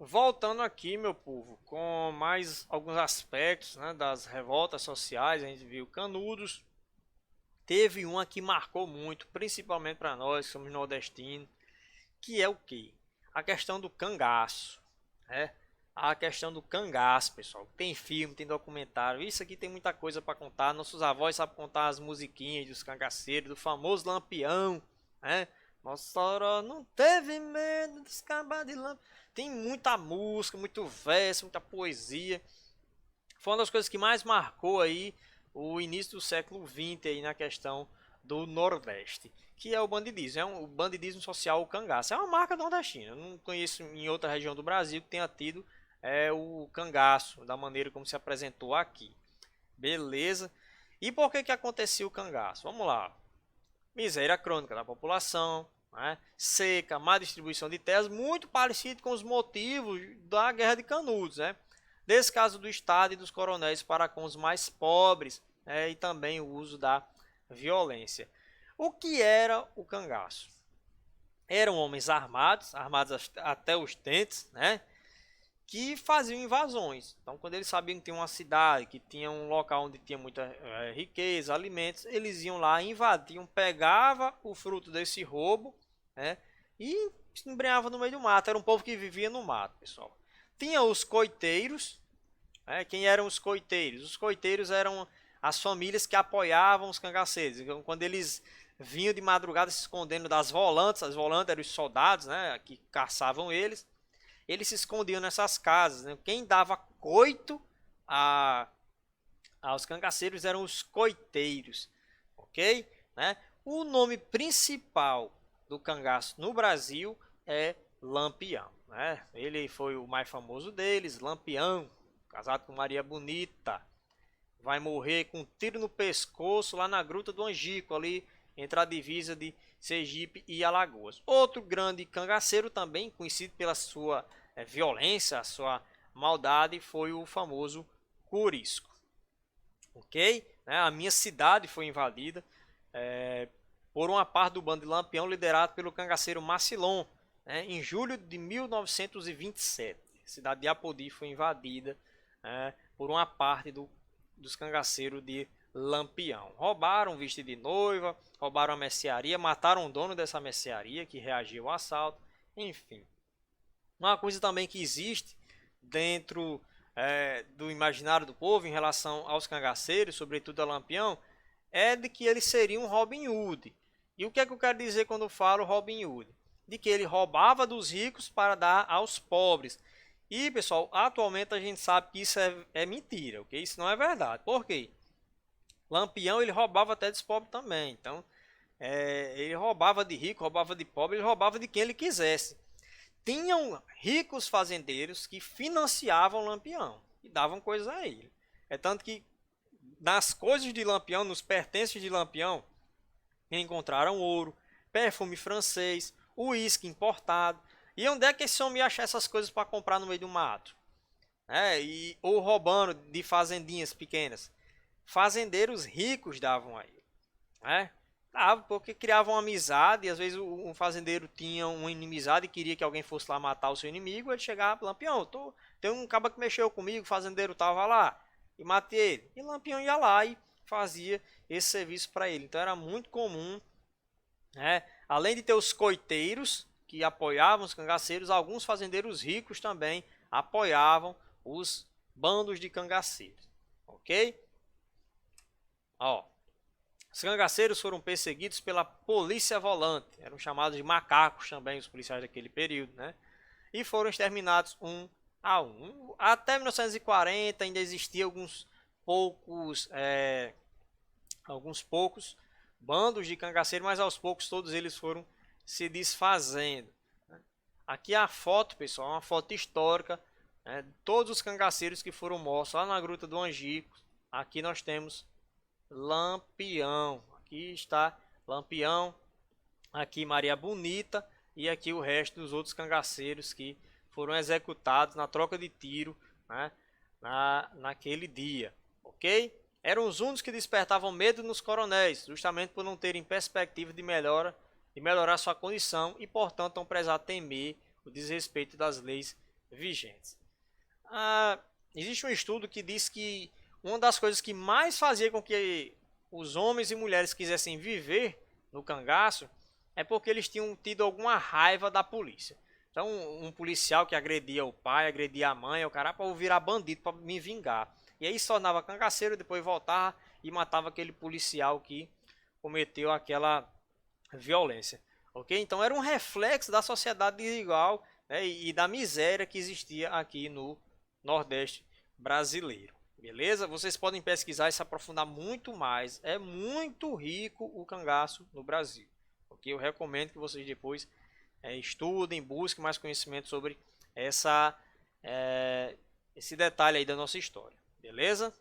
Voltando aqui, meu povo, com mais alguns aspectos, né, das revoltas sociais, a gente viu Canudos. Teve uma que marcou muito, principalmente para nós que somos nordestinos, que é o quê? A questão do cangaço, né? A questão do cangaço, pessoal. Tem filme, tem documentário. Isso aqui tem muita coisa para contar. Nossos avós sabem contar as musiquinhas dos cangaceiros, do famoso Lampião, né? Nossa Senhora não teve medo de escapar de Lampião. Tem muita música, muito verso, muita poesia. Foi uma das coisas que mais marcou aí o início do século XX aí na questão do Nordeste, que é o bandidismo, o bandidismo social, o cangaço. É uma marca nordestina. Eu não conheço em outra região do Brasil que tenha tido o cangaço da maneira como se apresentou aqui. Beleza? E por que aconteceu o cangaço? Vamos lá. Miséria crônica da população, né? Seca, má distribuição de terras, muito parecido com os motivos da Guerra de Canudos, né? Descaso do Estado e dos coronéis para com os mais pobres, né? E também o uso da violência. O que era o cangaço? Eram homens armados, até os dentes, né? Que faziam invasões. Então, quando eles sabiam que tinha uma cidade, que tinha um local onde tinha muita riqueza, alimentos, eles iam lá, invadiam, pegava o fruto desse roubo, né, e se embrenhava no meio do mato. Era um povo que vivia no mato, pessoal. Tinha os coiteiros, né? Quem eram os coiteiros? Os coiteiros eram as famílias que apoiavam os cangaceiros. Então, quando eles vinham de madrugada se escondendo das volantes, as volantes eram os soldados, né, que caçavam eles se escondiam nessas casas, né? Quem dava coito a, aos cangaceiros eram os coiteiros, ok? Né? O nome principal do cangaço no Brasil é Lampião, né? Ele foi o mais famoso deles, Lampião, casado com Maria Bonita. Vai morrer com um tiro no pescoço lá na Gruta do Angico, ali entre a divisa de Sergipe e Alagoas. Outro grande cangaceiro também, conhecido pela sua violência, a sua maldade, foi o famoso Curisco. Ok? A minha cidade foi invadida por uma parte do bando de Lampião liderado pelo cangaceiro Macilon, né, em julho de 1927. A cidade de Apodi foi invadida por uma parte dos cangaceiros de Lampião. Roubaram o vestido de noiva, roubaram a mercearia, mataram o dono dessa mercearia que reagiu ao assalto, enfim. Uma coisa também que existe dentro do imaginário do povo em relação aos cangaceiros, sobretudo a Lampião, é de que eles seriam Robin Hood. E o que é que eu quero dizer quando eu falo Robin Hood? De que ele roubava dos ricos para dar aos pobres. E, pessoal, atualmente a gente sabe que isso é mentira, ok? Isso não é verdade. Por quê? Lampião ele roubava até dos pobres também. Então, ele roubava de rico, roubava de pobre, ele roubava de quem ele quisesse. Tinham ricos fazendeiros que financiavam Lampião e davam coisas a ele. É tanto que nas coisas de Lampião, nos pertences de Lampião, encontraram ouro, perfume francês, uísque importado. E onde é que esse homem ia achar essas coisas para comprar no meio do mato? Ou roubando de fazendinhas pequenas. Fazendeiros ricos davam a ele. Dava porque criavam amizade, e às vezes um fazendeiro tinha uma inimizade e queria que alguém fosse lá matar o seu inimigo, ele chegava, Lampião, tem um cara que mexeu comigo, o fazendeiro tava lá, e matei ele. E Lampião ia lá e fazia esse serviço para ele. Então era muito comum, além de ter os coiteiros, que apoiavam os cangaceiros, alguns fazendeiros ricos também apoiavam os bandos de cangaceiros. Ok? Ó, os cangaceiros foram perseguidos pela polícia volante, eram chamados de macacos também os policiais daquele período, né? E foram exterminados um a um. Até 1940 ainda existiam alguns poucos bandos de cangaceiros, mas aos poucos todos eles foram se desfazendo. Aqui a foto, pessoal, é uma foto histórica, né, de todos os cangaceiros que foram mortos lá na Gruta do Angico. Aqui nós temos Lampião, aqui está Lampião, aqui Maria Bonita e aqui o resto dos outros cangaceiros que foram executados na troca de tiro, né, naquele dia, ok? Eram os únicos que despertavam medo nos coronéis, justamente por não terem perspectiva de melhorar sua condição e, portanto, não precisar temer o desrespeito das leis vigentes. Existe um estudo que diz que uma das coisas que mais fazia com que os homens e mulheres quisessem viver no cangaço é porque eles tinham tido alguma raiva da polícia. Então, um policial que agredia o pai, agredia a mãe, o cara, para eu virar bandido, para me vingar. E aí se tornava cangaceiro, depois voltava e matava aquele policial que cometeu aquela violência. Ok? Então, era um reflexo da sociedade desigual, né, e da miséria que existia aqui no Nordeste brasileiro. Beleza? Vocês podem pesquisar e se aprofundar muito mais. É muito rico o cangaço no Brasil. Ok? Eu recomendo que vocês depois estudem, busquem mais conhecimento sobre esse detalhe aí da nossa história. Beleza?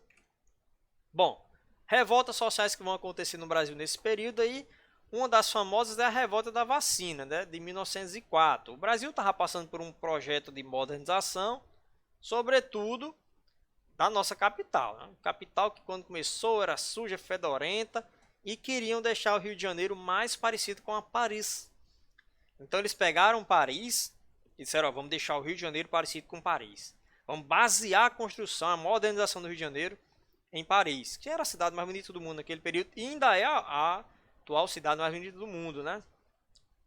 Bom, revoltas sociais que vão acontecer no Brasil nesse período aí. Uma das famosas é a revolta da vacina, né, de 1904. O Brasil estava passando por um projeto de modernização, sobretudo da nossa capital. Né? Capital que quando começou era suja, fedorenta e queriam deixar o Rio de Janeiro mais parecido com a Paris. Então eles pegaram Paris e disseram, ó, vamos deixar o Rio de Janeiro parecido com Paris. Vamos basear a construção, a modernização do Rio de Janeiro em Paris, que era a cidade mais bonita do mundo naquele período e ainda é a atual cidade mais bonita do mundo, né?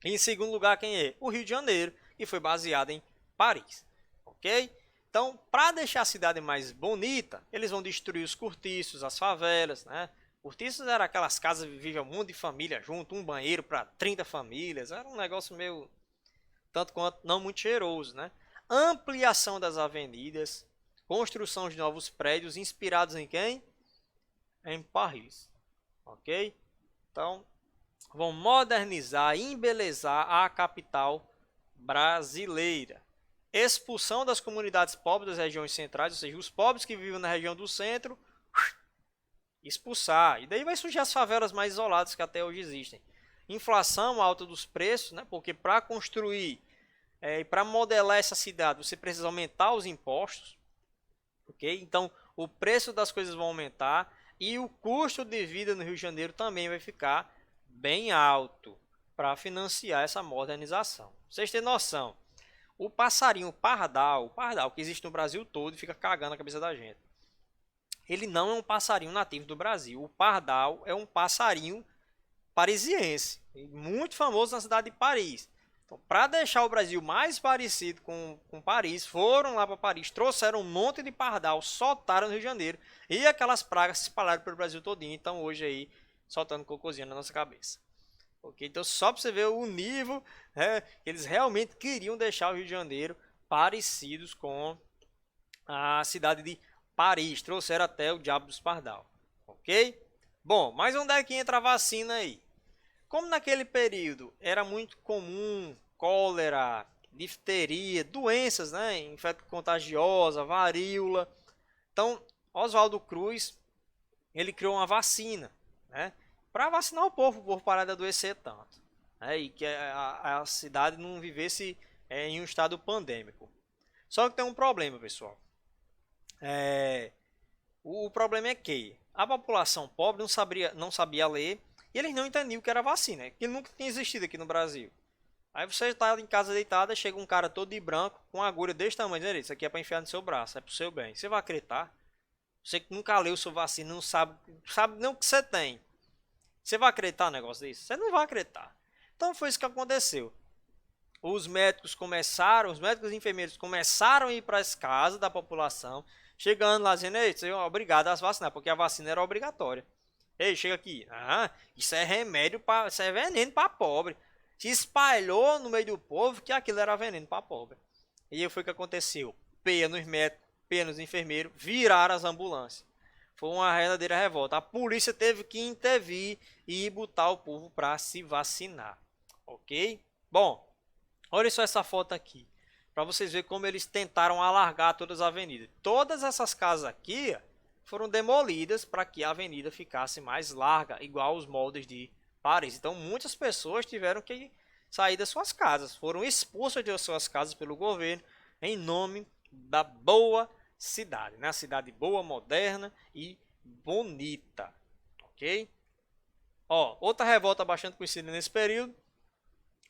E em segundo lugar, quem é? O Rio de Janeiro, que foi baseado em Paris, ok? Então, para deixar a cidade mais bonita, eles vão destruir os cortiços, as favelas, né? Cortiços eram aquelas casas que viviam um monte de família junto, um banheiro para 30 famílias, era um negócio meio tanto quanto não muito cheiroso, né? Ampliação das avenidas, construção de novos prédios inspirados em quem? Em Paris, ok? Então, vão modernizar e embelezar a capital brasileira. Expulsão das comunidades pobres das regiões centrais, ou seja, os pobres que vivem na região do centro, expulsar. E daí vai surgir as favelas mais isoladas que até hoje existem. Inflação alta dos preços, né? Porque para construir e para modelar essa cidade, você precisa aumentar os impostos, ok? Então, o preço das coisas vai aumentar e o custo de vida no Rio de Janeiro também vai ficar bem alto para financiar essa modernização. Vocês têm noção? O passarinho pardal que existe no Brasil todo e fica cagando a cabeça da gente. Ele não é um passarinho nativo do Brasil. O pardal é um passarinho parisiense, muito famoso na cidade de Paris. Então, para deixar o Brasil mais parecido com Paris, foram lá para Paris, trouxeram um monte de pardal, soltaram no Rio de Janeiro e aquelas pragas se espalharam pelo Brasil todinho. Então, hoje aí, soltando cocôzinho na nossa cabeça. Ok? Então, só para você ver o nível, né, eles realmente queriam deixar o Rio de Janeiro parecidos com a cidade de Paris. Trouxeram até o diabo dos pardal. Ok? Bom, mas onde é que entra a vacina aí? Como naquele período era muito comum cólera, difteria, doenças, né, infecto contagiosa, varíola. Então, Oswaldo Cruz, ele criou uma vacina, né, para vacinar o povo parar de adoecer tanto, né, e que a cidade não vivesse em um estado pandêmico. Só que tem um problema, pessoal. O problema é que a população pobre não sabia ler e eles não entendiam o que era vacina, que nunca tinha existido aqui no Brasil. Aí você está em casa deitada, chega um cara todo de branco, com uma agulha desse tamanho, dizendo, isso aqui é para enfiar no seu braço, é para o seu bem. Você vai acreditar? Você que nunca leu sua vacina, não sabe nem o que você tem. Você vai acreditar no negócio desse? Você não vai acreditar. Então foi isso que aconteceu. Os médicos e enfermeiros começaram a ir para as casas da população, chegando lá dizendo, ei, você é obrigado a se vacinar, porque a vacina era obrigatória. Ei, chega aqui. Isso é remédio, isso é veneno para pobre. Se espalhou no meio do povo que aquilo era veneno para pobre. E aí foi o que aconteceu. Peia nos médicos, peia nos enfermeiros, viraram as ambulâncias. Foi uma verdadeira revolta. A polícia teve que intervir e botar o povo para se vacinar. Ok? Bom, olha só essa foto aqui. Para vocês verem como eles tentaram alargar todas as avenidas. Todas essas casas aqui foram demolidas para que a avenida ficasse mais larga, igual os moldes de Paris. Então muitas pessoas tiveram que sair das suas casas, foram expulsas de suas casas pelo governo em nome da boa cidade, né? A cidade boa, moderna e bonita, ok? Ó, outra revolta bastante conhecida nesse período,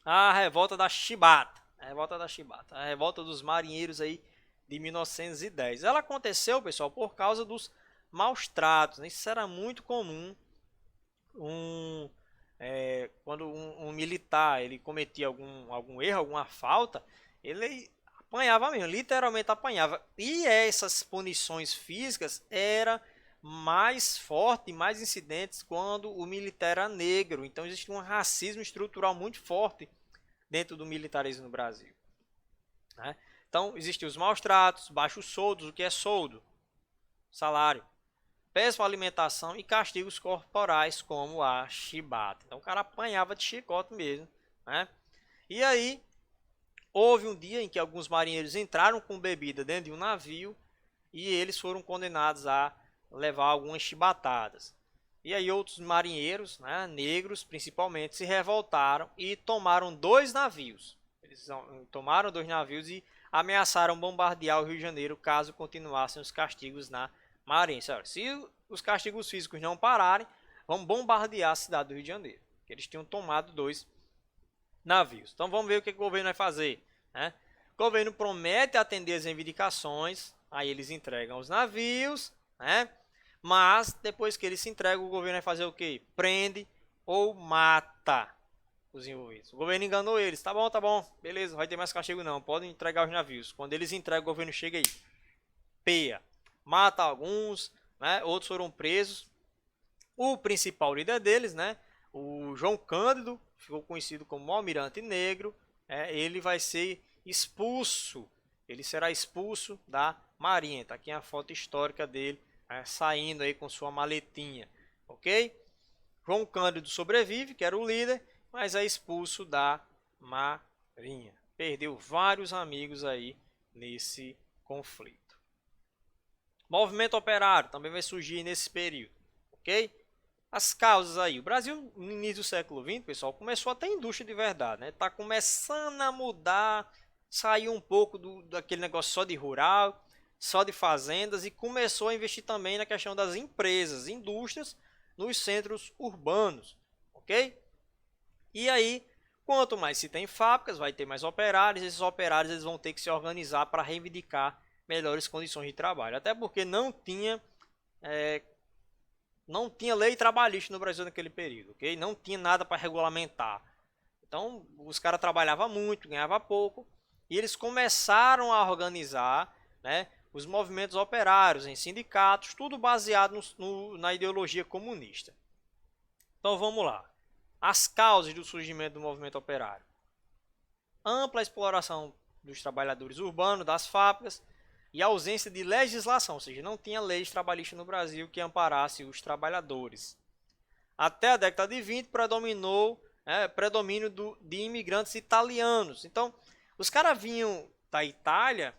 a revolta da Chibata. A revolta da chibata, a revolta dos marinheiros aí de 1910. Ela aconteceu, pessoal, por causa dos maus tratos, né? Isso era muito comum. Quando um militar ele cometia algum erro, alguma falta, ele apanhava mesmo, literalmente apanhava. E essas punições físicas eram mais fortes, mais incidentes quando o militar era negro. Então existe um racismo estrutural muito forte dentro do militarismo no Brasil, né? Então existem os maus tratos, baixos soldos. O que é soldo? Salário. Péssima alimentação e castigos corporais como a chibata. Então o cara apanhava de chicote mesmo, né? E aí houve um dia em que alguns marinheiros entraram com bebida dentro de um navio e eles foram condenados a levar algumas chibatadas. E aí outros marinheiros, né, negros principalmente, se revoltaram e tomaram 2 navios. Eles tomaram 2 navios e ameaçaram bombardear o Rio de Janeiro caso continuassem os castigos na marinha. Se os castigos físicos não pararem, vão bombardear a cidade do Rio de Janeiro. Eles tinham tomado 2 navios. Então vamos ver o que o governo vai fazer, né? O governo promete atender as reivindicações, aí eles entregam os navios, né? Mas depois que eles se entregam, o governo vai fazer o quê? Prende ou mata os envolvidos. O governo enganou eles. Tá bom, beleza, não vai ter mais castigo não, podem entregar os navios. Quando eles entregam, o governo chega aí, peia, mata alguns, né? Outros foram presos. O principal líder deles, né? O João Cândido, ficou conhecido como Almirante Negro, ele vai ser expulso. Ele será expulso da Marinha. Tá aqui a foto histórica dele, saindo aí com sua maletinha, ok? João Cândido sobrevive, que era o líder, mas é expulso da Marinha. Perdeu vários amigos aí nesse conflito. Movimento operário também vai surgir nesse período, ok? As causas aí. O Brasil, no início do século XX, pessoal, começou a ter indústria de verdade, né? Tá começando a mudar, saiu um pouco daquele negócio só de rural, só de fazendas e começou a investir também na questão das empresas, indústrias nos centros urbanos, ok? E aí, quanto mais se tem fábricas, vai ter mais operários. Esses operários eles vão ter que se organizar para reivindicar melhores condições de trabalho. Até porque não tinha lei trabalhista no Brasil naquele período, ok? Não tinha nada para regulamentar. Então, os caras trabalhavam muito, ganhavam pouco. E eles começaram a organizar, né, os movimentos operários em sindicatos, tudo baseado na ideologia comunista. Então, vamos lá. As causas do surgimento do movimento operário. Ampla exploração dos trabalhadores urbanos, das fábricas, e a ausência de legislação, ou seja, não tinha leis trabalhistas no Brasil que amparasse os trabalhadores. Até a década de 20 predomínio de imigrantes italianos. Então, os caras vinham da Itália,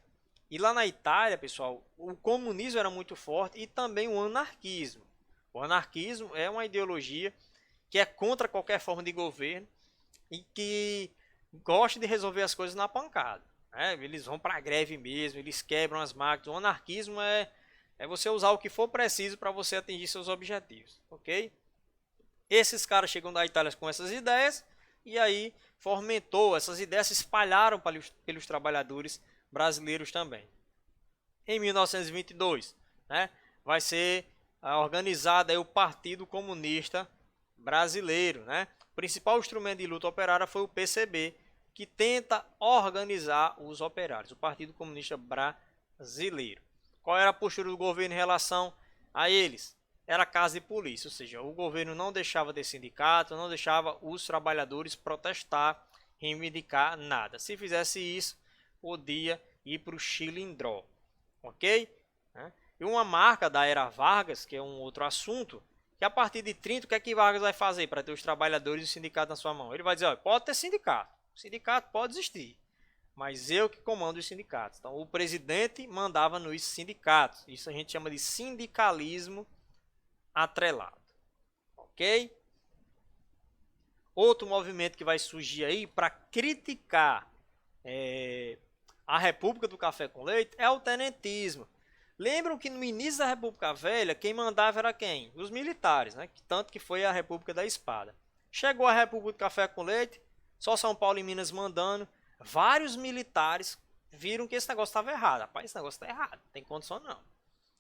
e lá na Itália, pessoal, o comunismo era muito forte e também o anarquismo. O anarquismo é uma ideologia que é contra qualquer forma de governo e que gosta de resolver as coisas na pancada. Eles vão para a greve mesmo, eles quebram as máquinas. O anarquismo é você usar o que for preciso para você atingir seus objetivos, ok? Esses caras chegam da Itália com essas ideias e aí fomentou, essas ideias se espalharam pelos trabalhadores brasileiros também. Em 1922, vai ser organizado aí o Partido Comunista Brasileiro, O principal instrumento de luta operária foi o PCB, que tenta organizar os operários, o Partido Comunista Brasileiro. Qual era a postura do governo em relação a eles? Era casa de polícia, ou seja, o governo não deixava ter sindicato, não deixava os trabalhadores protestar, reivindicar nada. Se fizesse isso, podia ir para o chilindró, ok? E uma marca da era Vargas, que é um outro assunto, que a partir de 30, o que é que Vargas vai fazer para ter os trabalhadores e o sindicato na sua mão? Ele vai dizer, pode ter sindicato. O sindicato pode existir, mas eu que comando os sindicatos. Então, o presidente mandava nos sindicatos. Isso a gente chama de sindicalismo atrelado. Ok? Outro movimento que vai surgir aí para criticar a República do Café com Leite é o tenentismo. Lembram que no início da República Velha, quem mandava era quem? Os militares, Tanto que foi a República da Espada. Chegou a República do Café com Leite, só São Paulo e Minas mandando, Vários militares viram que esse negócio estava errado. Rapaz, esse negócio está errado, não tem condição não.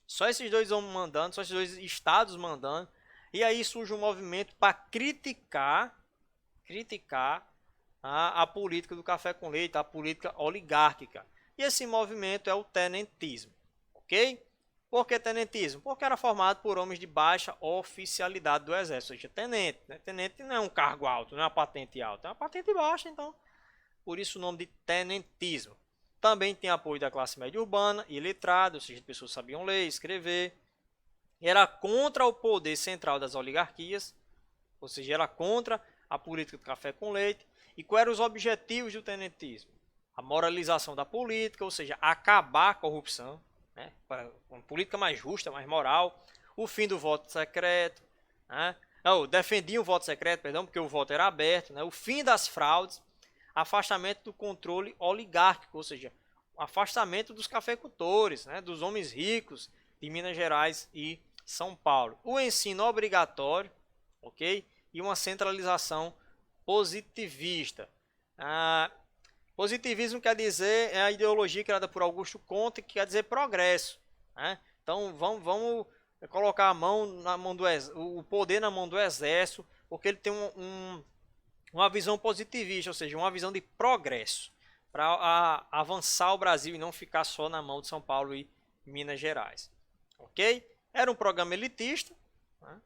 Só esses dois homens mandando, só esses dois estados mandando. E aí surge um movimento para criticar a política do café com leite, a política oligárquica. E esse movimento é o tenentismo, ok? Por que tenentismo? Porque era formado por homens de baixa oficialidade do exército, ou seja, tenente. Né? Tenente não é um cargo alto, não é uma patente alta, é uma patente baixa, então, por isso o nome de tenentismo. Também tem apoio da classe média urbana e letrada, ou seja, as pessoas sabiam ler, escrever. Era contra o poder central das oligarquias, ou seja, era contra a política do café com leite. E quais eram os objetivos do tenentismo? A moralização da política, ou seja, acabar a corrupção, né, para uma política mais justa, mais moral, o fim do voto secreto, né, defendiam o voto secreto, perdão, porque o voto era aberto, né, o fim das fraudes, afastamento do controle oligárquico, ou seja, afastamento dos cafeicultores, né, dos homens ricos de Minas Gerais e São Paulo. O ensino obrigatório, ok? E uma centralização positivista. Positivismo quer dizer, é a ideologia criada por Augusto Comte, que quer dizer progresso. Né? Então vamos colocar a mão na mão do o poder na mão do exército, porque ele tem uma visão positivista, ou seja, uma visão de progresso, para avançar o Brasil e não ficar só na mão de São Paulo e Minas Gerais. Ok? Era um programa elitista, né?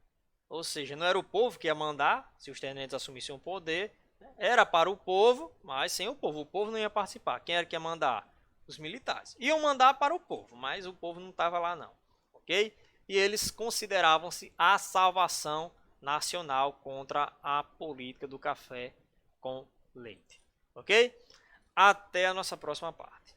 Ou seja, não era o povo que ia mandar, se os tenentes assumissem o poder, era para o povo, mas sem o povo não ia participar. Quem era que ia mandar? Os militares. Iam mandar para o povo, mas o povo não estava lá não, ok? E eles consideravam-se a salvação nacional contra a política do café com leite, ok? Até a nossa próxima parte.